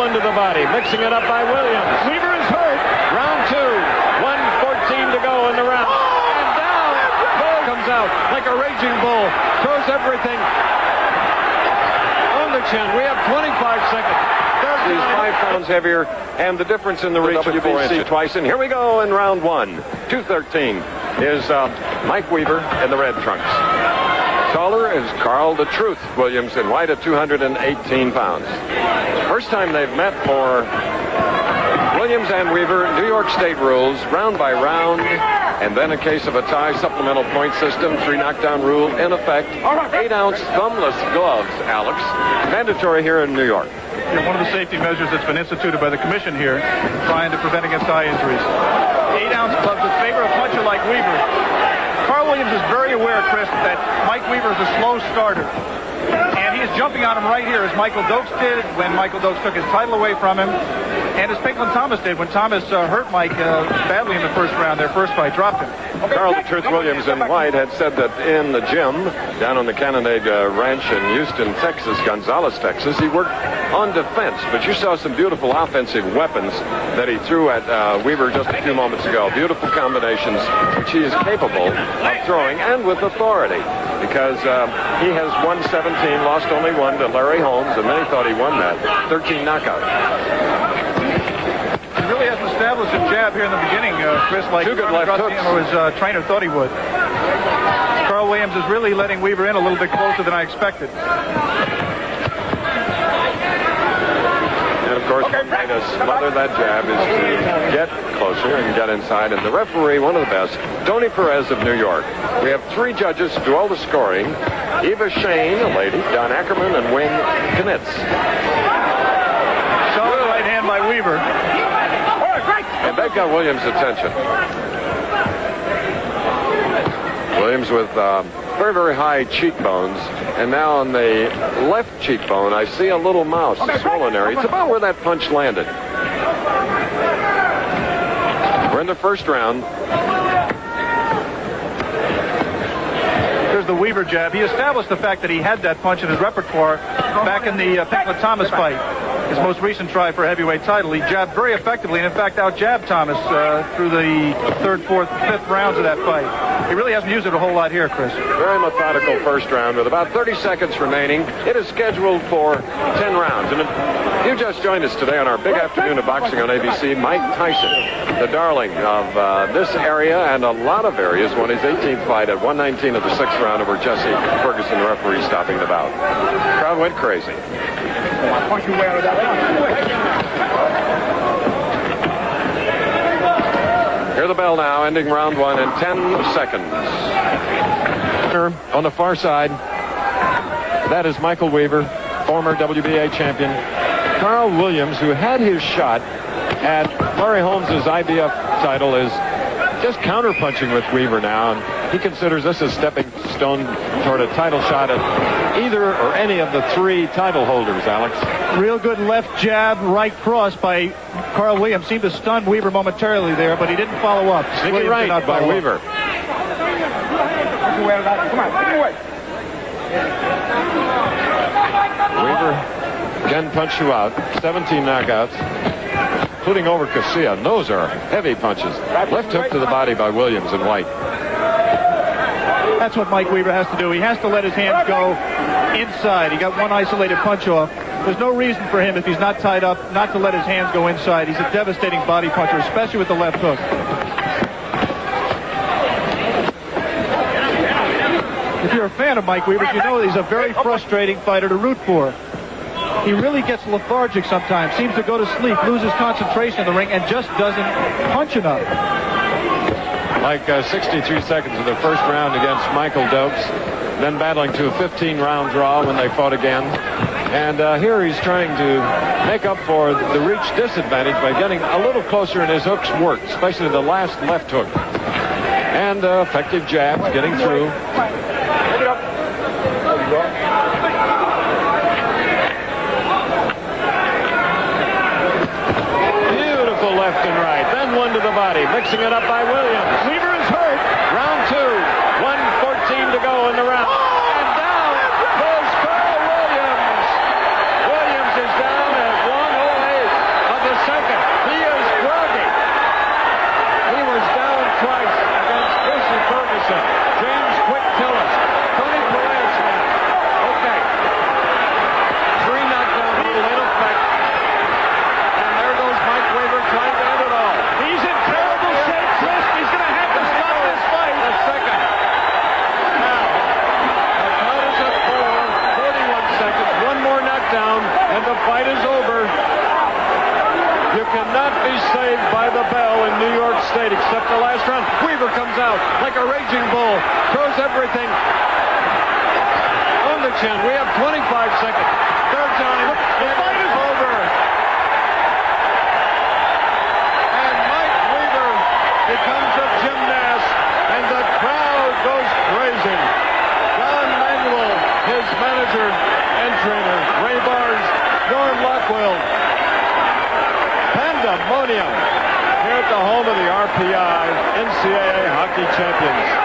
one to the body. Mixing it up by Williams. Weaver is hurt. Round 2. 1:14 to go in the round. And down. Bull comes out like a raging bull. Throws everything on the chin. We have 25 seconds. He's 5 pounds heavier, and the difference in the reach of 4 inches. Tyson. Here we go in round 1. 2:13 is Mike Weaver in the red trunks. Taller is Carl the Truth Williams in white at 218 pounds. First time they've met for Williams and Weaver. New York State rules, round by round, and then in case of a tie, supplemental point system, 3 knockdown rule in effect. 8-ounce thumbless gloves, Alex, mandatory here in New York. One of the safety measures that's been instituted by the commission here, trying to prevent against eye injuries. 8-ounce gloves in favor of a puncher like Weaver. Carl Williams is very aware, Chris, that Mike Weaver is a slow starter. And he is jumping on him right here, as Michael Dokes did when Michael Dokes took his title away from him. And as Pinklon Thomas did when Thomas hurt Mike badly in the first round, their first fight, dropped him. Carl the Truth Williams in white had said that in the gym down on the Cannonade Ranch in Houston, Texas, Gonzales, Texas, he worked on defense. But you saw some beautiful offensive weapons that he threw at Weaver just a few moments ago. Beautiful combinations which he is capable of throwing, and with authority, because he has won 17, lost only 1 to Larry Holmes, and many thought he won that. 13 knockout. He really hasn't established a jab here in the beginning, Chris, like Two good left hooks. His trainer thought he would. Carl Williams is really letting Weaver in a little bit closer than I expected. And of course, one way to smother that jab is to get closer and get inside. And the referee, one of the best, Tony Perez of New York. We have 3 judges to do all the scoring. Eva Shane, a lady, Don Ackerman, and Wayne Knitz. Solid right hand by Weaver. And that got Williams' attention. Williams with very, very high cheekbones. And now on the left cheekbone, I see a little mouse, a swollen area. It's about where that punch landed. We're in the first round. Here's the Weaver jab. He established the fact that he had that punch in his repertoire back in the Pinklon Thomas fight. His most recent try for a heavyweight title. He jabbed very effectively, and in fact out-jabbed Thomas through the 3rd, 4th, 5th rounds of that fight. He really hasn't used it a whole lot here, Chris. Very methodical first round with about 30 seconds remaining. It is scheduled for 10 rounds. And if you just joined us today on our big afternoon of boxing on ABC, Mike Tyson, the darling of this area and a lot of areas, won his 18th fight at 119 of the 6th round over Jesse Ferguson, the referee, stopping the bout. Crowd went crazy. Hear the bell now, ending round 1 in 10 seconds. On the far side, that is Michael Weaver, former WBA champion. Carl Williams, who had his shot at Larry Holmes' IBF title, is just counterpunching with Weaver now, and he considers this a stepping stone toward a title shot at either or any of the 3 title holders, Alex. Real good left jab, right cross by Carl Williams. Seemed to stun Weaver momentarily there, but he didn't follow up. Sneaky right by Weaver. Weaver can punch you out. 17 knockouts, including over Casilla. Those are heavy punches. Left hook to the body by Williams in white. That's what Mike Weaver has to do. He has to let his hands go inside. He got one isolated punch off. There's no reason for him, if he's not tied up, not to let his hands go inside. He's a devastating body puncher, especially with the left hook. If you're a fan of Mike Weaver, you know he's a very frustrating fighter to root for. He really gets lethargic sometimes, seems to go to sleep, loses concentration in the ring, and just doesn't punch enough. Like 63 seconds of the first round against Michael Dokes, then battling to a 15-round draw when they fought again. And here he's trying to make up for the reach disadvantage by getting a little closer, and his hooks work, especially the last left hook. And effective jabs getting through. Beautiful left and right. Then one to the body, mixing it up by Williams. Weaver is hurt. Round 2. 1:14 to go in the round. And down goes Carl Williams. Williams is down at 108. cannot be saved by the bell in New York State except the last round. Weaver comes out like a raging bull, throws everything on the chin. We have 25 seconds. Third time. The fight is over. And Mike Weaver becomes a gymnast, and the crowd goes crazy. John Manuel, his manager and trainer, Ray Barnes, Norm Lockwell. Pandemonium here at the home of the RPI NCAA hockey champions.